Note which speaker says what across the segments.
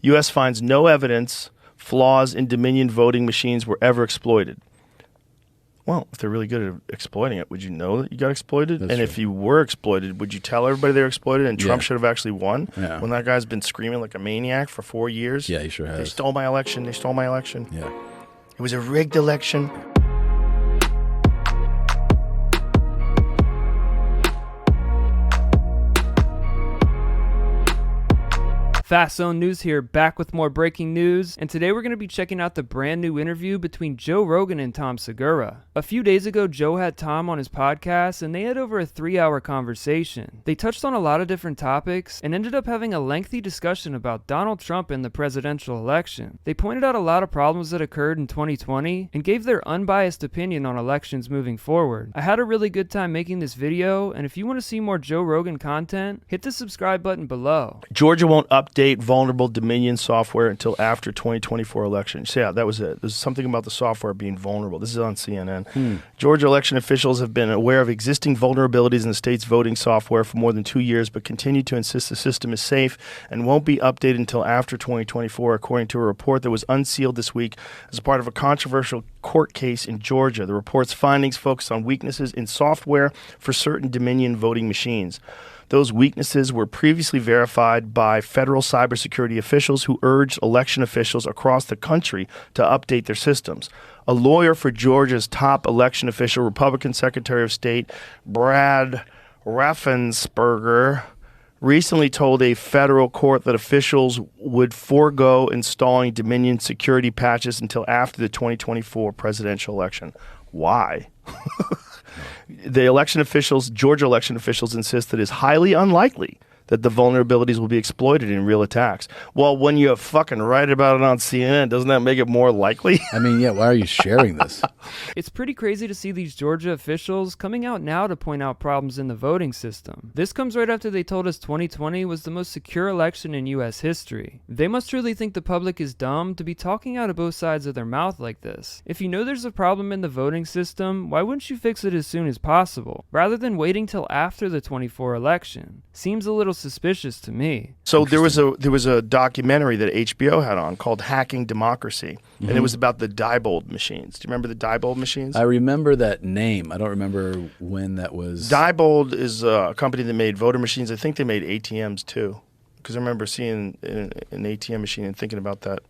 Speaker 1: U.S. finds no evidence flaws in Dominion voting machines were ever exploited. Well, if they're really good at exploiting it, would you know that you got exploited?
Speaker 2: That's
Speaker 1: and
Speaker 2: true.
Speaker 1: if you were exploited, would you tell everybody they were exploited and Trump
Speaker 2: Yeah.
Speaker 1: should have actually won?
Speaker 2: Yeah.
Speaker 1: When that guy's been screaming like a maniac for 4 years?
Speaker 2: Yeah, he sure has.
Speaker 1: They stole my election. They stole my election.
Speaker 2: Yeah.
Speaker 1: It was a rigged election.
Speaker 3: Fast Zone News here, back with more breaking news, and today we're going to be checking out the brand new interview between Joe Rogan and Tom Segura. A few days ago, Joe had Tom on his podcast, and they had over a 3-hour conversation. They touched on a lot of different topics, and ended up having a lengthy discussion about Donald Trump and the presidential election. They pointed out a lot of problems that occurred in 2020, and gave their unbiased opinion on elections moving forward. I had a really good time making this video, and if you want to see more Joe Rogan content, hit the subscribe button below.
Speaker 1: Georgia won't update vulnerable Dominion software until after 2024 election. So yeah, that was it. There's something about the software being vulnerable. This is on CNN. Georgia election officials have been aware of existing vulnerabilities in the state's voting software for more than 2 years, but continue to insist the system is safe and won't be updated until after 2024, according to a report that was unsealed this week as part of a controversial court case in Georgia. The report's findings focus on weaknesses in software for certain Dominion voting machines. Those weaknesses were previously verified by federal cybersecurity officials who urged election officials across the country to update their systems. A lawyer for Georgia's top election official, Republican Secretary of State Brad Raffensperger, recently told a federal court that officials would forego installing Dominion security patches until after the 2024 presidential election. Why? The Georgia election officials insist that it is highly unlikely that the vulnerabilities will be exploited in real attacks. Well, when you fucking write about it on CNN, doesn't that make it more likely?
Speaker 2: I mean, yeah, why are you sharing this?
Speaker 3: It's pretty crazy to see these Georgia officials coming out now to point out problems in the voting system. This comes right after they told us 2020 was the most secure election in U.S. history. They must really think the public is dumb to be talking out of both sides of their mouth like this. If you know there's a problem in the voting system, why wouldn't you fix it as soon as possible, rather than waiting till after the 24 election? Seems a little suspicious to me.
Speaker 1: So there was a documentary that HBO had on called Hacking Democracy, and it was about the Diebold machines. Do you remember the Diebold machines?
Speaker 2: I remember that name. I don't remember when that was.
Speaker 1: Diebold is a company that made voter machines. I think they made ATMs too, because I remember seeing an ATM machine and thinking about that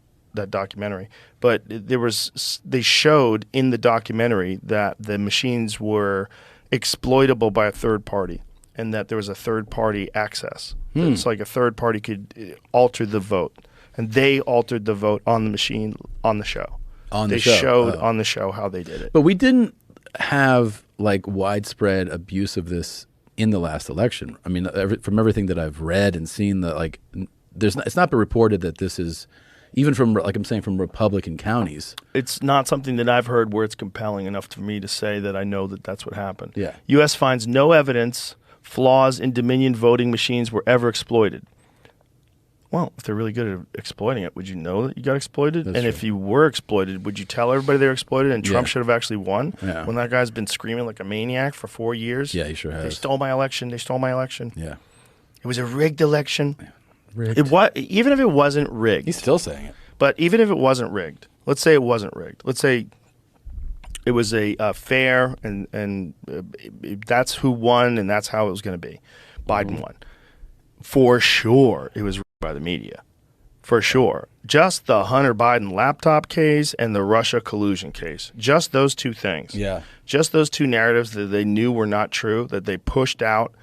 Speaker 1: documentary. But they showed in the documentary that the machines were exploitable by a third party, and that there was a third-party access. It's like a third party could alter the vote. And they altered the vote on the machine on the show. They showed on the show how they did it.
Speaker 2: But we didn't have like widespread abuse of this in the last election. I mean, from everything that I've read and seen, it's not been reported that this is, even from, like I'm saying, from Republican counties.
Speaker 1: It's not something that I've heard where it's compelling enough for me to say that I know that that's what happened.
Speaker 2: Yeah.
Speaker 1: U.S. finds no evidence flaws in Dominion voting machines were ever exploited. Well, if they're really good at exploiting it, would you know that you got exploited?
Speaker 2: That's
Speaker 1: and
Speaker 2: true.
Speaker 1: if you were exploited, would you tell everybody they were exploited and Trump
Speaker 2: Yeah.
Speaker 1: should have actually won?
Speaker 2: Yeah.
Speaker 1: When that guy's been screaming like a maniac for 4 years?
Speaker 2: Yeah, he sure has.
Speaker 1: They stole my election. They stole my election.
Speaker 2: Yeah.
Speaker 1: It was a rigged election.
Speaker 2: Rigged.
Speaker 1: Even if it wasn't rigged.
Speaker 2: He's still saying it.
Speaker 1: But even if it wasn't rigged, let's say it wasn't rigged. Let's say it was a fair and that's who won and that's how it was going to be. Biden won. For sure, it was rigged by the media. For sure. Just the Hunter Biden laptop case and the Russia collusion case. Just those two things.
Speaker 2: Yeah.
Speaker 1: Just those two narratives that they knew were not true, that they pushed out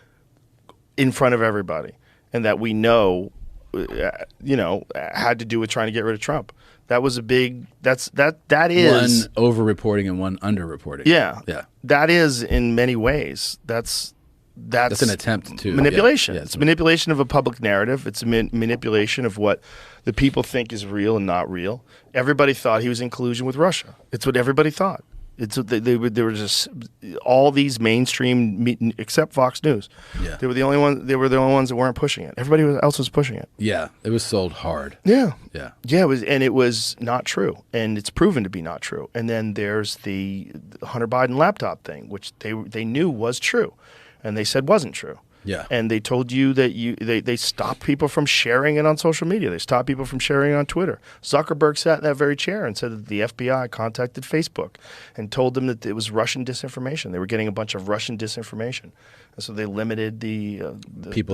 Speaker 1: in front of everybody, and that we know, had to do with trying to get rid of Trump. That was a big. That is
Speaker 2: one over-reporting and one under-reporting.
Speaker 1: Yeah.
Speaker 2: Yeah.
Speaker 1: That is in many ways. That's
Speaker 2: an attempt to
Speaker 1: manipulation.
Speaker 2: Yeah,
Speaker 1: it's manipulation of a public narrative. It's a manipulation of what the people think is real and not real. Everybody thought he was in collusion with Russia. It's what everybody thought. It's what they were just all these mainstream, except Fox News.
Speaker 2: Yeah.
Speaker 1: They were the only one. They were the only ones that weren't pushing it. Everybody else was pushing it.
Speaker 2: Yeah. It was sold hard.
Speaker 1: Yeah.
Speaker 2: Yeah.
Speaker 1: Yeah, it was not true, and it's proven to be not true. And then there's the Hunter Biden laptop thing, which they knew was true, and they said wasn't true.
Speaker 2: Yeah.
Speaker 1: And they told you that they stopped people from sharing it on social media. They stopped people from sharing it on Twitter. Zuckerberg sat in that very chair and said that the FBI contacted Facebook and told them that it was Russian disinformation. They were getting a bunch of Russian disinformation. And so they limited the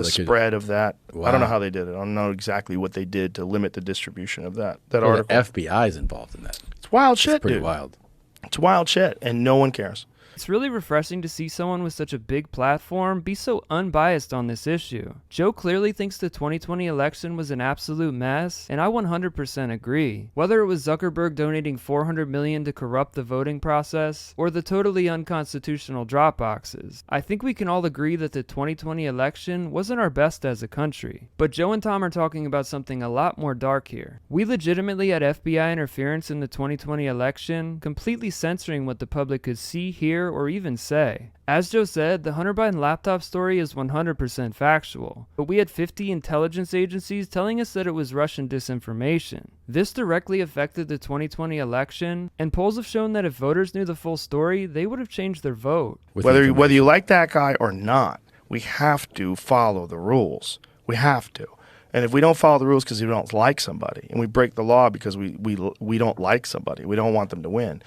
Speaker 1: spread of that.
Speaker 2: Wow.
Speaker 1: I don't know how they did it. I don't know exactly what they did to limit the distribution of that
Speaker 2: Well,
Speaker 1: article.
Speaker 2: the FBI is involved in that.
Speaker 1: It's wild shit,
Speaker 2: It's pretty
Speaker 1: dude.
Speaker 2: wild.
Speaker 1: It's wild shit, and no one cares.
Speaker 3: It's really refreshing to see someone with such a big platform be so unbiased on this issue. Joe clearly thinks the 2020 election was an absolute mess, and I 100% agree. Whether it was Zuckerberg donating $400 million to corrupt the voting process, or the totally unconstitutional drop boxes, I think we can all agree that the 2020 election wasn't our best as a country. But Joe and Tom are talking about something a lot more dark here. We legitimately had FBI interference in the 2020 election, completely censoring what the public could see, hear, or even say. As Joe said, the Hunter Biden laptop story is 100% factual, but we had 50 intelligence agencies telling us that it was Russian disinformation. This directly affected the 2020 election, and polls have shown that if voters knew the full story, they would have changed their vote.
Speaker 1: Whether you like that guy or not, we have to follow the rules. We have to. And if we don't follow the rules because we don't like somebody, and we break the law because we don't like somebody, we don't want them to win.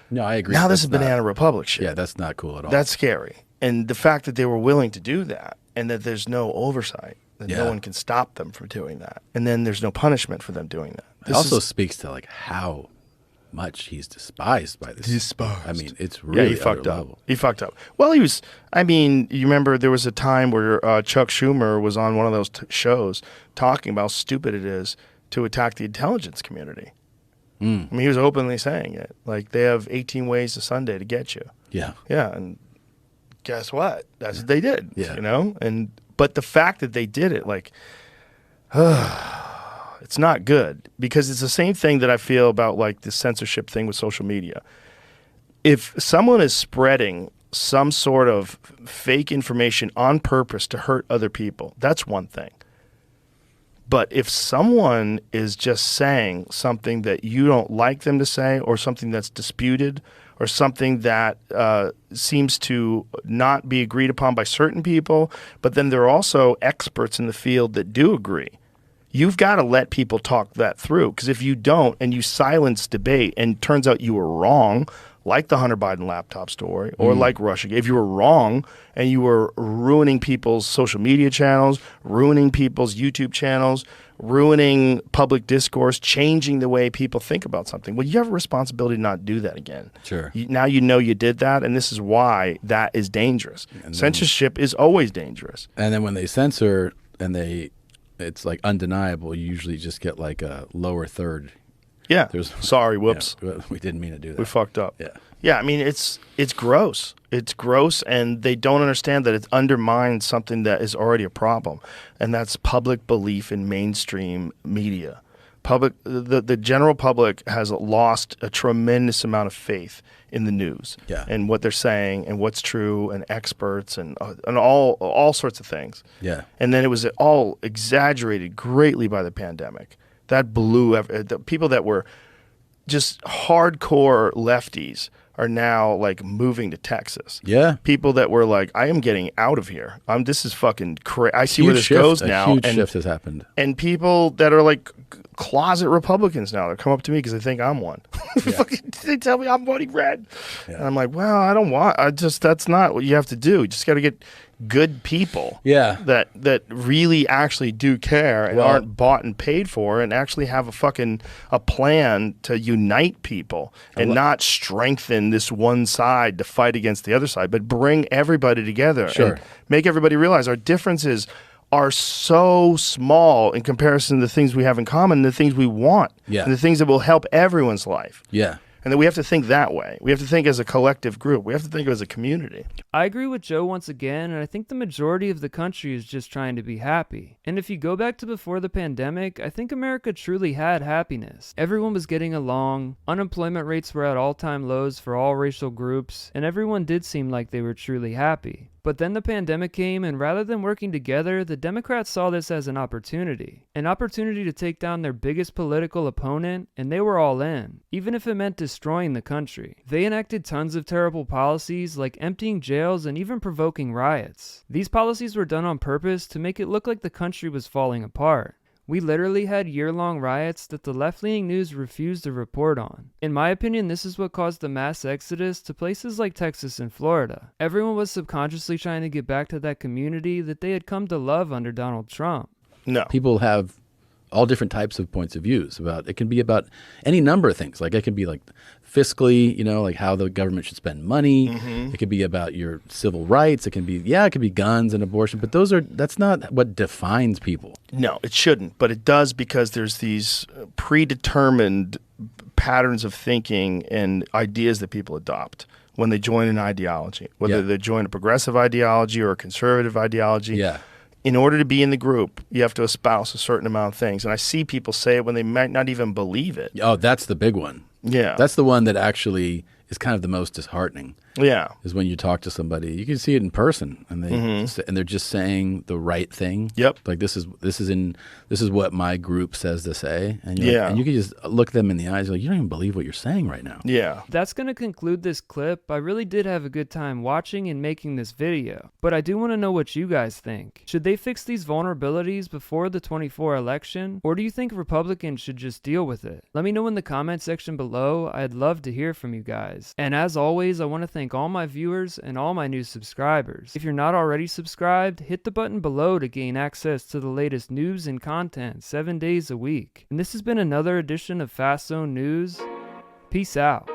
Speaker 2: No, I agree.
Speaker 1: Now this is Banana Republic shit.
Speaker 2: Yeah, that's not cool at all.
Speaker 1: That's scary. And the fact that they were willing to do that and that there's no oversight, that no one can stop them from doing that. And then there's no punishment for them doing that.
Speaker 2: It also speaks to like how much he's despised by this.
Speaker 1: Despised.
Speaker 2: I mean, it's really
Speaker 1: he fucked up.
Speaker 2: level.
Speaker 1: He fucked up. Well, he was, I mean, you remember there was a time where Chuck Schumer was on one of those shows talking about how stupid it is to attack the intelligence community. I mean, he was openly saying it. Like, they have 18 ways a Sunday to get you.
Speaker 2: Yeah.
Speaker 1: Yeah, and guess what? That's what they did.
Speaker 2: Yeah.
Speaker 1: You know? But the fact that they did it, like, it's not good. Because it's the same thing that I feel about, like, the censorship thing with social media. If someone is spreading some sort of fake information on purpose to hurt other people, that's one thing. But if someone is just saying something that you don't like them to say, or something that's disputed, or something that seems to not be agreed upon by certain people, but then there are also experts in the field that do agree, you've got to let people talk that through. Because if you don't, and you silence debate, and it turns out you were wrong, like the Hunter Biden laptop story, or like Russia, if you were wrong and you were ruining people's social media channels, ruining people's YouTube channels, ruining public discourse, changing the way people think about something, well, you have a responsibility to not do that again.
Speaker 2: Sure.
Speaker 1: Now you know you did that, and this is why that is dangerous. Censorship is always dangerous.
Speaker 2: And then when they censor and it's like undeniable, you usually just get like a lower third.
Speaker 1: Yeah. Sorry, whoops.
Speaker 2: Yeah, we didn't mean to do that.
Speaker 1: We fucked up.
Speaker 2: Yeah.
Speaker 1: Yeah, I mean, it's gross. It's gross, and they don't understand that it undermines something that is already a problem, and that's public belief in mainstream media. The general public has lost a tremendous amount of faith in the news and what they're saying and what's true and experts and all sorts of things.
Speaker 2: Yeah.
Speaker 1: And then it was all exaggerated greatly by the pandemic. That blew the people that were just hardcore lefties are now like moving to Texas.
Speaker 2: Yeah.
Speaker 1: People that were like, I am getting out of here. This is fucking crazy. I see where this goes now.
Speaker 2: A huge shift has happened.
Speaker 1: And people that are like closet Republicans now, they come up to me because they think I'm one. They tell me I'm voting red. Yeah. And I'm like, well, that's not what you have to do. You just got to get good people that really actually do care and aren't bought and paid for, and actually have a plan to unite people and not strengthen this one side to fight against the other side, but bring everybody together and make everybody realize our differences are so small in comparison to the things we have in common, and the things we want, and the things that will help everyone's life.
Speaker 2: Yeah.
Speaker 1: And that we have to think that way. We have to think as a collective group. We have to think as a community.
Speaker 3: I agree with Joe once again, and I think the majority of the country is just trying to be happy. And if you go back to before the pandemic, I think America truly had happiness. Everyone was getting along, unemployment rates were at all-time lows for all racial groups, and everyone did seem like they were truly happy. But then the pandemic came, and rather than working together, the Democrats saw this as an opportunity to take down their biggest political opponent, and they were all in, even if it meant destroying the country. They enacted tons of terrible policies, like emptying jail jails and even provoking riots. These policies were done on purpose to make it look like the country was falling apart. We literally had year-long riots that the left-leaning news refused to report on. In my opinion, this is what caused the mass exodus to places like Texas and Florida. Everyone was subconsciously trying to get back to that community that they had come to love under Donald Trump.
Speaker 1: No.
Speaker 2: People have all different types of points of views about, it can be about any number of things. Like it can be like fiscally, like how the government should spend money. It could be about your civil rights. It can be guns and abortion, but that's not what defines people.
Speaker 1: No, it shouldn't, but it does because there's these predetermined patterns of thinking and ideas that people adopt when they join an ideology, whether they join a progressive ideology or a conservative ideology.
Speaker 2: Yeah.
Speaker 1: In order to be in the group, you have to espouse a certain amount of things. And I see people say it when they might not even believe it.
Speaker 2: Oh, that's the big one.
Speaker 1: Yeah.
Speaker 2: That's the one that actually is kind of the most disheartening.
Speaker 1: Yeah.
Speaker 2: Is when you talk to somebody, you can see it in person, and they're just saying the right thing.
Speaker 1: Yep.
Speaker 2: Like this is what my group says to say, and
Speaker 1: Yeah.
Speaker 2: you can just look them in the eyes, like you don't even believe what you're saying right now.
Speaker 1: Yeah.
Speaker 3: That's going to conclude this clip. I really did have a good time watching and making this video, but I do want to know what you guys think. Should they fix these vulnerabilities before the 24 election, or do you think Republicans should just deal with it? Let me know in the comment section below. I'd love to hear from you guys. And as always, I want to thank all my viewers and all my new subscribers. If you're not already subscribed, hit the button below to gain access to the latest news and content 7 days a week. And this has been another edition of Fast Zone News. Peace out.